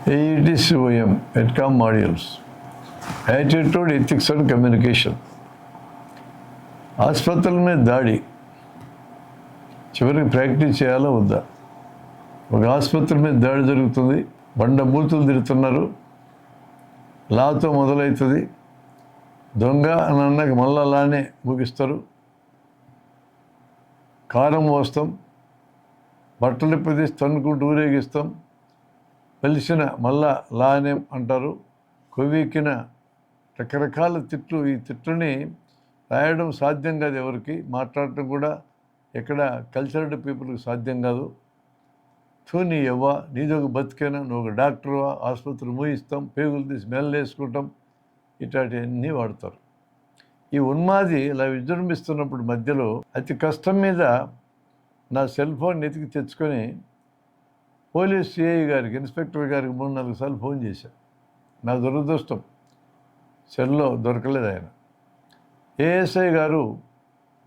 AETCOM, EdCom modules, attitude, ethics and communication. ఆసుపత్రుల మీద దాడి చివరికి ప్రాక్టీస్ చేయాలా వద్దా? ఒక ఆసుపత్రి మీద దాడి జరుగుతుంది, బండ బూతులు తిరుగుతున్నారు, లాతో మొదలవుతుంది, దొంగ అని అన్నాక మళ్ళీ అలానే ముగిస్తారు, కారం పోస్తాం, బట్టలు ప్రదేశ్ తన్నుకుంటూ ఊరేగిస్తాం, కలిసిన మళ్ళా లానే అంటారు, కొవ్వెక్కిన రకరకాల తిట్లు. ఈ తిట్లని రాయడం సాధ్యం కాదు ఎవరికి, మాట్లాడటం కూడా ఎక్కడ కల్చర్డ్ పీపుల్కి సాధ్యం కాదు. నీ ఎవ్వ, నీదొక బతికేనా, నువ్వు ఒక డాక్టర్వా, ఆసుపత్రి మూయిస్తాం, పేగులు తీసి స్మెల్ వేసుకుంటాం, ఇట్లాంటివన్నీ వాడతారు. ఈ ఉన్మాది ఇలా విజృంభిస్తున్నప్పుడు మధ్యలో అతి కష్టం మీద నా సెల్ ఫోన్ ఎతికి తెచ్చుకొని పోలీస్ సిఐ గారికి, ఇన్స్పెక్టర్ గారికి 3-4 సార్లు ఫోన్ చేశాను. నా దురదృష్టం సెల్లో దొరకలేదు ఆయన. ఏఎస్ఐ గారు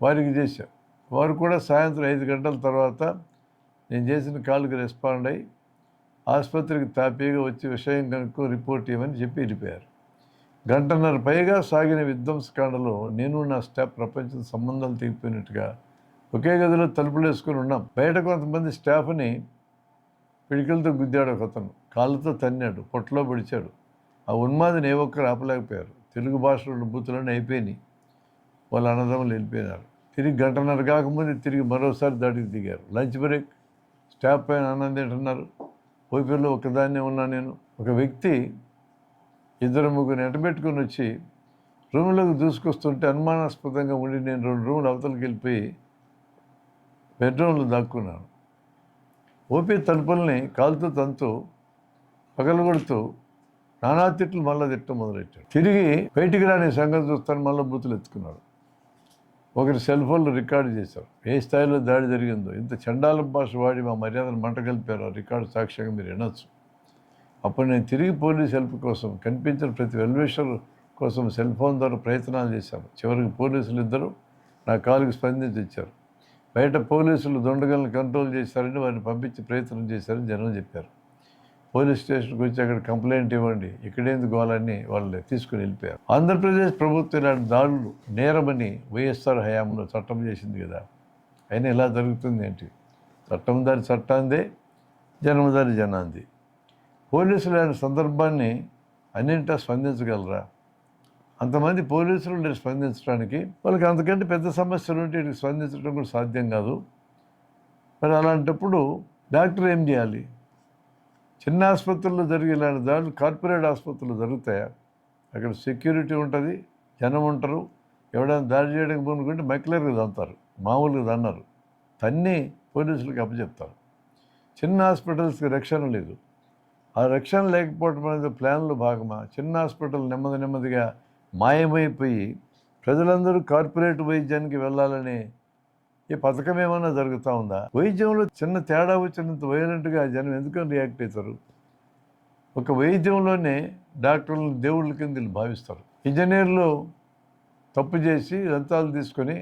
వారికి చేశారు. వారు కూడా సాయంత్రం 5 గంటల తర్వాత నేను చేసిన కాల్కి రెస్పాండ్ అయ్యి ఆసుపత్రికి తాపీగా వచ్చి విషయం కనుక్కో రిపోర్ట్ ఇవ్వమని చెప్పి వెళ్ళిపోయారు. 1.5 గంటల పైగా సాగిన విధ్వంసకాండలో నేను నా స్టాఫ్ ప్రపంచం సంబంధాలు తెగిపోయినట్టుగా ఒకే గదిలో తలుపులు వేసుకొని ఉన్నాం. బయట కొంతమంది స్టాఫ్ని పిడికలతో గుద్దాడు ఒక అతను, కాళ్ళతో తన్నాడు, పొట్టలో పొడిచాడు. ఆ ఉన్మాదిని ఏ ఒక్కరు ఆపలేకపోయారు. తెలుగు భాషలో బూతులన్నీ అయిపోయినాయి. వాళ్ళ అన్నదమ్ములు వెళ్ళిపోయినారు. తిరిగి 1.5 గంటలు కాకముందే తిరిగి మరోసారి దాడికి దిగారు. లంచ్ బ్రేక్, స్టాఫ్ పైన అన్నం తింటున్నారు. ఓపీలో ఒకదాన్నే ఉన్నా నేను. ఒక వ్యక్తి 2-3 ఎంటబెట్టుకొని వచ్చి రూమ్లోకి దూసుకొస్తుంటే అనుమానాస్పదంగా ఉండి నేను 2 రూములు అవతలకి వెళ్ళిపోయి బెడ్రూమ్లో దాక్కున్నాను. ఓపీ తలుపుల్ని కాలుతో తంతూ పగలగొడుతూ నానా తిట్లు మళ్ళీ తిట్టం మొదలెట్టాడు. తిరిగి బయటికి రాని సంగతి చూస్తాను, మళ్ళీ బూతులు ఎత్తుకున్నాడు. ఒకరి సెల్ ఫోన్లో రికార్డు చేశారు. ఏ స్థాయిలో దాడి జరిగిందో, ఇంత చండాల భాష వాడి మా మర్యాదను మంట కలిపారు. ఆ రికార్డు సాక్ష్యంగా మీరు వినొచ్చు. అప్పుడు నేను తిరిగి పోలీస్ హెల్ప్ కోసం, కనిపించిన ప్రతి వెల్విషర్ కోసం సెల్ ఫోన్ ద్వారా ప్రయత్నాలు చేశాను. చివరికి పోలీసులు 2 నా కాలుకి స్పందించి ఇచ్చారు. బయట పోలీసులు దొండగలను కంట్రోల్ చేశారని వారిని పంపించి ప్రయత్నం చేశారని జనం చెప్పారు. పోలీస్ స్టేషన్కి వచ్చి అక్కడ కంప్లైంట్ ఇవ్వండి, ఇక్కడేందుకు గోలని వాళ్ళు తీసుకుని వెళ్ళిపోయారు. ఆంధ్రప్రదేశ్ ప్రభుత్వం ఇలాంటి దాడులు నేరమని వైఎస్ఆర్ హయాంలో చట్టం చేసింది కదా, అయినా ఇలా జరుగుతుంది ఏంటి? చట్టం దారి చట్టాందే, జనమదారి జనాంది. పోలీసులు అయిన సందర్భాన్ని అన్నింటా స్పందించగలరా? అంతమంది పోలీసులు నేను స్పందించడానికి, వాళ్ళకి అంతకంటే పెద్ద సమస్యలు ఉంటే వీటికి స్పందించడం కూడా సాధ్యం కాదు. మరి అలాంటప్పుడు డాక్టర్ ఏం చేయాలి? చిన్న ఆసుపత్రుల్లో జరిగే ఇలాంటి దాడులు కార్పొరేట్ ఆసుపత్రుల్లో జరుగుతాయా? అక్కడ సెక్యూరిటీ ఉంటుంది, జనం ఉంటారు. ఎవడైనా దాడి చేయడానికి ముందుకుంటే మెక్లర్గా తంతారు, మామూలుగా తన్నారు, తన్ని పోలీసులకు అప్పచెప్తారు. చిన్న హాస్పిటల్స్కి రక్షణ లేదు. ఆ రక్షణ లేకపోవడం అనేది ప్లాన్లో భాగమా? చిన్న హాస్పిటల్ నెమ్మదిగా మాయమైపోయి ప్రజలందరూ కార్పొరేట్ వైద్యానికి వెళ్ళాలని ఈ పథకం ఏమైనా జరుగుతూ ఉందా? వైద్యంలో చిన్న తేడా వచ్చినంత వైలెంట్గా జనం ఎందుకని రియాక్ట్ అవుతారు? ఒక వైద్యంలోనే డాక్టర్లు దేవుళ్ళ కింద భావిస్తారు. ఇంజనీర్లు తప్పు చేసి లంచాలు తీసుకొని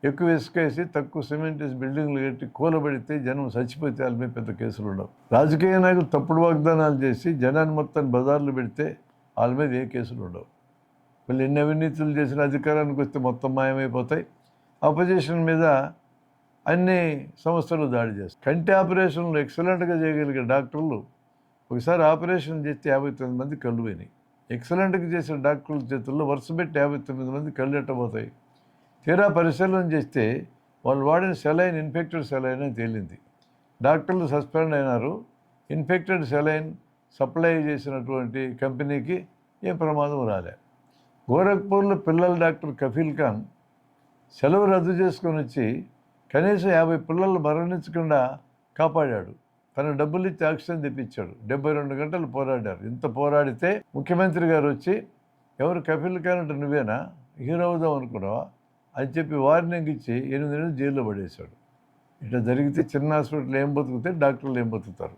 ఎక్కువ ఇసుకేసి తక్కువ సిమెంట్ వేసి బిల్డింగ్లు కట్టి కూలబడితే జనం చచ్చిపోతే వాళ్ళ మీద పెద్ద కేసులు ఉండవు. రాజకీయ నాయకులు తప్పుడు వాగ్దానాలు చేసి జనాన్ని మొత్తాన్ని బజార్లు పెడితే వాళ్ళ మీద ఏ కేసులు ఉండవు. వాళ్ళు ఎన్ని అవినీతులు చేసిన అధికారానికి వస్తే మొత్తం మాయమైపోతాయి. అపోజిషన్ మీద అన్ని సంస్థలు దాడి చేస్తాయి. కంటి ఆపరేషన్లు ఎక్సలెంట్గా చేయగలిగే డాక్టర్లు ఒకసారి ఆపరేషన్ చేస్తే 59 మంది కళ్ళు పోయినాయి. ఎక్సలెంట్గా చేసిన డాక్టర్ల చేతుల్లో వరుస పెట్టి 59 మంది కళ్ళు ఎట్టబోతాయి. తీరా పరిశీలన చేస్తే వాళ్ళు వాడిన సెలైన్ ఇన్ఫెక్టెడ్ సెలైన్ అని తేలింది. డాక్టర్లు సస్పెండ్ అయినారు. ఇన్ఫెక్టెడ్ సెలైన్ సప్లై చేసినటువంటి కంపెనీకి ఏం ప్రమాదం రాలే. గోరఖ్పూర్లో పిల్లల డాక్టర్ కఫీల్ ఖాన్ సెలవు రద్దు చేసుకొని వచ్చి కనీసం 50 పిల్లలు మరణించకుండా కాపాడాడు. తన డబ్బులు ఇచ్చి ఆక్సిజన్ తెప్పించాడు. 72 గంటలు పోరాడారు. ఇంత పోరాడితే ముఖ్యమంత్రి గారు వచ్చి ఎవరు కఫీల్ ఖాన్ అంటే నువ్వేనా, హీరో అవుదాం అనుకున్నావా అని చెప్పి వార్నింగ్ ఇచ్చి 8 నెలలు జైల్లో పడేశాడు. ఇట్లా జరిగితే చిన్న హాస్పిటల్ ఏం బతుకుతాయి, డాక్టర్లు ఏం బతుకుతారు?